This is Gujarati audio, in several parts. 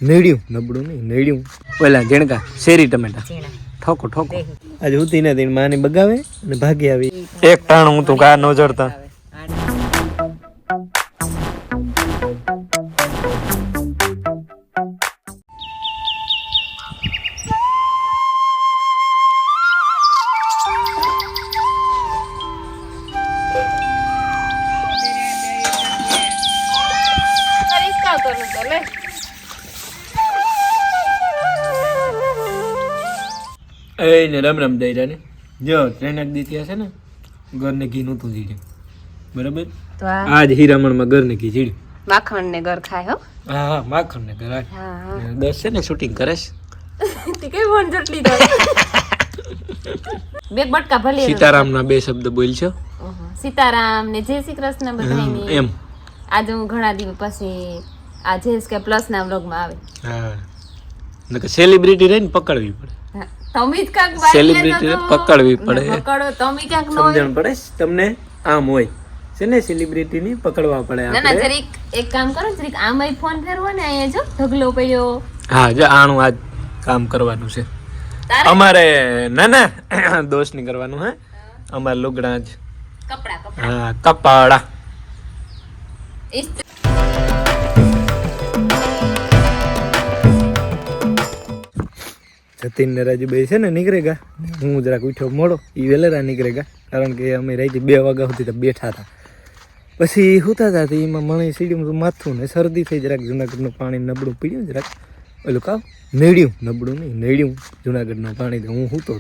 નેડિયું નબળું નહીં નેડિયું પેલા ઝીણકા શેરી ટમેટા ઠોકો ઠોકો આજે ઉતી નથી માની બગાવે અને ભાગી આવી એક ટાણ હું તું કા ન જડતા ને રમ રમ દઈ રહ્યા ને જો ત્રણ દી થયા છે ને ઘરને ઘી નહોતું જીડ્યું બરાબર તો આજ હીરામણ માં ઘરને ઘી જીડ્યું માખણ ને ઘર ખાય હો હા માખણ ને ઘર દસ છે ને શૂટિંગ કરે છે તે કઈ વન જટલી દો બે બટકા ભલે સીતારામ ના બે શબ્દ બોલશો સીતારામ ને જય શ્રી કૃષ્ણ બધાની એમ આજે હું ઘણા દિવસ પછી આ જેએસકે પ્લસ ના વ્લોગ માં આવે હા નકર સેલિબ્રિટી રહીને પકડવી પડે તમે જ કાક સેલિબ્રિટી પકડવી પડે પકડો તમે કાક નો સમજણ પડે તમને આમ હોય છે ને સેલિબ્રિટી ની પકડવા પડે ના ના જરીક એક કામ કરો જરીક આમાંય ફોન ફેરવો ને અહીંયા જો ઢગલો પડ્યો હા જો આનું આજ કામ કરવાનું છે અમારે ના ના દોસ્ત ની કરવાનું હે અમારે લુગડા જ કપડા હા કપડા જતીન ને રાજુભાઈ છે ને નીકળેગા હું જરાક ઉઠ્યો મોડો એ વેલેરા નીકળેગા કારણ કે અમે રાતે 2 વાગ્યા સુધી તો બેઠા હતા પછી સુતા હતા તો એમાં મને સીડીમાં માથું ને શરદી થઈ જરાક જુનાગઢનું પાણી નબળું પીડ્યું જરાક ઓલું કાવ નેડિયું નબળું નહીં નેડિયું જુનાગઢનું પાણી તો હું સૂતો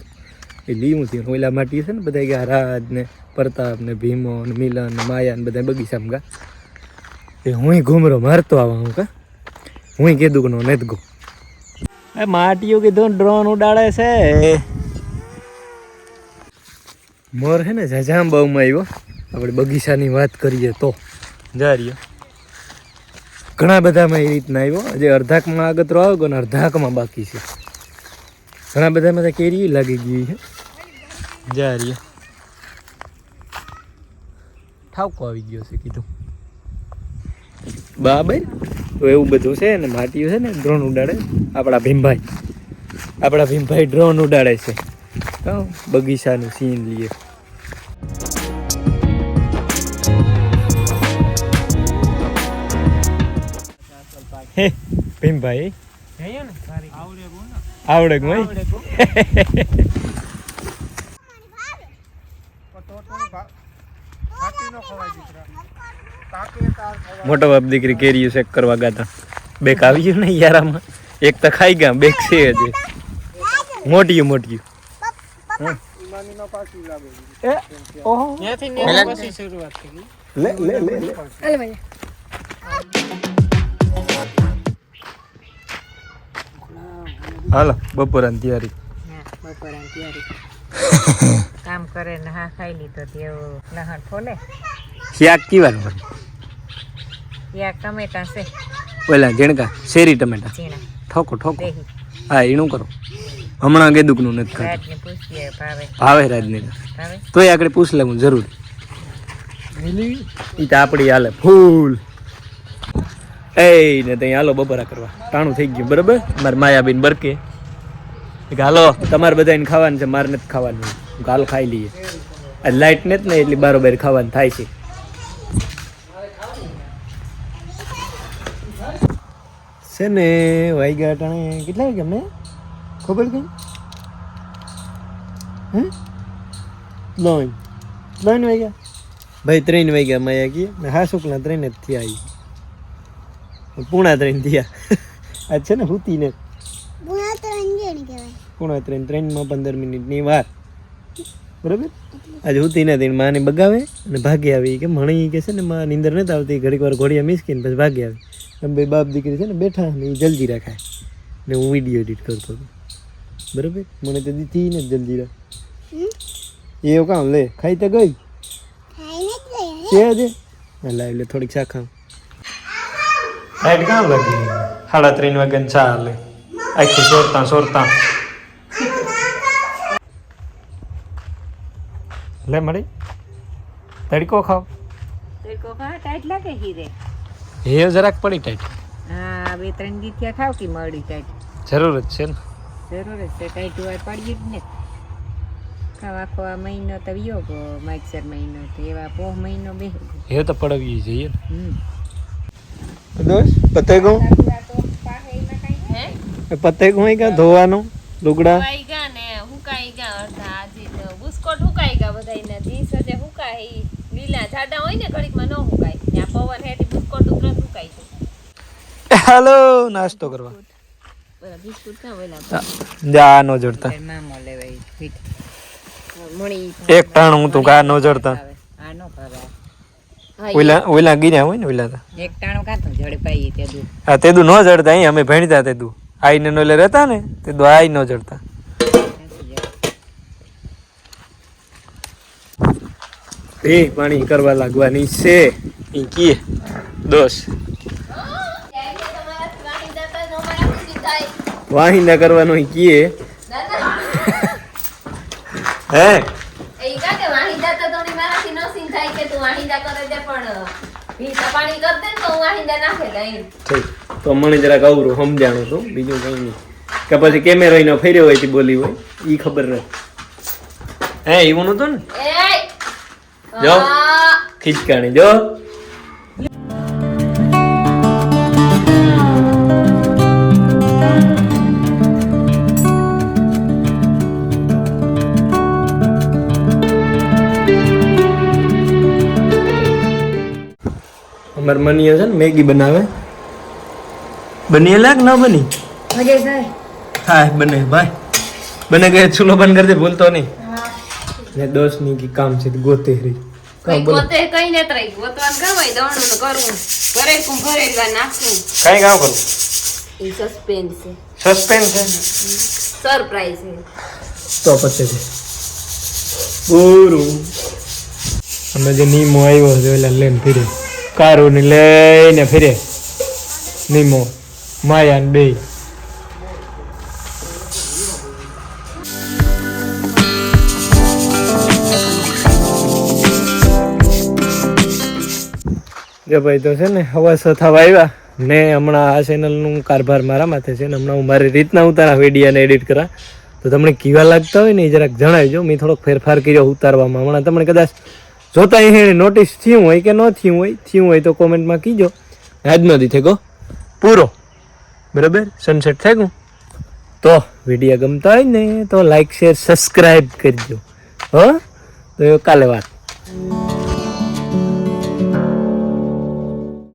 એ લીવું થયું ઓલા માટી છે ને બધા ગયા રાજ ને પ્રતાપ ને ભીમો ને મિલન ને માયા ને બધા બગીચામાં ગા એ હું ઘૂમરો મારતો આવા હું કા હું કીધું કે નો નથી ગો માટીઓ કીધું ડ્રોન ઉડાડે છે મોર હે ને જાજામ બહુમાં આવ્યો આપણે બગીચાની વાત કરીએ તો જા રહ્યો ઘણા બધામાં એ રીતના આવ્યો જે અડધાકમાં આગતરો આવ્યો ને અડધાકમાં બાકી છે ઘણા બધામાં તો કેરી લાગી ગઈ છે જા રહ્યો ઠાવકો આવી ગયો છે કીધું બરાબર તો એવું બધું છે ને માટીઓ છે ને ડ્રોન ઉડાડે આપણા ભીમભાઈ ડ્રોન ઉડાડે છે બગીચાનું સીન લઈએ હે ભીમભાઈ આવડે ભાઈ મોટો બાપ દીકરી કેરી ચેક કરવા ગયા બેક આવી ગયું ને યાર આમાં એક તો ખાઈ ગયા બેક છે હજી મોટિયું હાલો બપોરાની તૈયારી કામ કરે ને હા ખાઈ લીધો તેવો લહણ ફોલે શાક કીવાનું યા ટમેટા છે પેલા ઝીણકા શેરી ટમેટા ઠોકો ઠોકો હા એનું કરો હમણાં ગેદુકનું નથી ખાતું ભાવે રાજને તોય આગળ પૂછ લેવું જરૂર ઈ તો આપડી હાલે ફૂલ એ ને ત્યાં હાલો બપોરા કરવા ટાણું થઈ ગયું બરાબર મારે માયાબેન બરકે હાલો તમારે બધાને ખાવાનું છે મારે નથી ખાવાનું હાલ ખાઈ લઈએ આ લાઈટ ને જ ને એટલી બારોબાર ખાવાનું થાય છે છે ને વાગ્યા ટાણે કેટલા વાગ્યા મેં ખબર કઈ હે 9 વાગ્યા ભાઈ 3 વાગ્યા માયા ગયા ને હા શુકના 3 જ થયા આવી 2:30 થયા આજ છે ને હુતીને 3:30 માં 15 મિનિટની વાર બરાબર આજે હુતી નથી માને બગાવે અને ભાગી આવી કે મણી કે છે ને માં નીંદર નથી આવતી ઘડીક વાર ઘોડિયા મિસકીને પછી ભાગી આવી અમે બે બાપ દીકરી છે ને બેઠા ને એ જલ્દી રાખાય ને હું વિડીયો એડિટ કરતો હતો બરાબર મને તો દીધી ને જલ્દી એવું કામ લે ખાઈ તો ગઈ છે આજે લાવી લે થોડીક શાખા લાઈટ કામ લાગી 3:30 વાગ્યાની ચા લે આખી સોરતા લે મળી તડકો ખાવ તડકો ખા ટાઈટ લાગે હીરે હે જરાક પડી ટાઈટ હા 2-3 દી થયા ઠાવકી મળી ટાઈટ જરૂર જ છે ને. જરૂર જ છે ટાઈટ હોય પડી જ ને આખો આ મહિનો તો વિયો ગયો માગસર મહિનો તો એવા પોહ મહિનો બેહી ગયો એ તો પડવી જોઈએ ને. હમ દોસ્ત પતે ગયું હે પતે ગયું ક્યાં ધોવાનું લુગડા હુકાઈ ગયા ને હુકાઈ ગયા અડધા આજે તો બુસ્કોટ હુકાઈ ગયા બધાયના જીન્સ જે હુકાય ઈ લીલા જાડા હોય ને ઘડીકમાં ન હુકાય ત્યાં પવન હેઠી બુસ્કોટ તુરંત હુકાઈ જાય હાલો નાસ્તો કરવા બધા બિસ્કુટ ક્યાં વેલા જા નો જડતા મામો લેવાય ફીટ મણી એક ટાણું હું તો કા નો જડતા આ નો ભાવે ઓલા ગીર્યા હોય ને ઓલા તો એક ટાણું કાતું જડે પાઈ તે દૂધ હા તેદું ન જડતા અહીં અમે ભણતા તેદું આઈને નો લે રહેતા ને તેદું આઈ ન જડતા એ પાણી કરવા લાગવાની છે ઈ કીએ દોસ વાહિંદા કરવાનો ઈ કીએ હે એ કાકે વાહિંદા તો તોની મારાથી ન સીન થાય કે તું વાહિંદા કરે દે પણ ભીતા પાણી કર દે તો હું વાહિંદા નાખે લઈ ઠીક તો મને જરાક અવરું સમજાણું છું બીજું કઈ નહીં કે પછી કેમેરો એનો ફેર્યો હોય તે બોલી હોય ઈ ખબર નથી હે એવું નતું ને એ જો ખીચકાણી જો અમાર મનીયો છે ને મેગી બનાવે બની લાગ ના બની મજે જાય હા બને ભાઈ બને ગયે ચૂલો બંધ કરી દે ભૂલતો નહીં ને દોસ્ત ની કી કામ છે ગોતે રહી કઈ ગોતે કઈ ને ત્રઈ ગોતવાન ગવાય દવણું ને કરવું ઘરે કું ઘરે લા નાખું કઈ કામ કરું ઈ સસ્પેન્સ છે સસ્પેન્સ છે સરપ્રાઈઝ છે તો પછી પૂરું અમે જે નીમો આવ્યો છે ઓલા લઈને ફીરે કારો ને લઈને ફીરે નીમો માયા ને બે જો ભાઈ તો છે ને હવા થવા આવ્યા ને હમણાં આ ચેનલનું કારભાર મારા માથે છે ને હમણાં હું મારી રીતના ઉતારા વિડીયોને એડિટ કરા તો તમને કેવા લાગતા હોય ને એ જરાક જણાવજો મેં થોડોક ફેરફાર કર્યો ઉતારવામાં હમણાં તમને કદાચ જોતા એને નોટિસ થયું હોય કે ન થયું હોય તો કોમેન્ટમાં કીજો આજનો દી થેગો પૂરો બરાબર સનસેટ થઈ ગયું તો વિડીયો ગમતા હોય ને તો લાઈક શેર સબસ્ક્રાઈબ કરજો હો તો કાલે વાત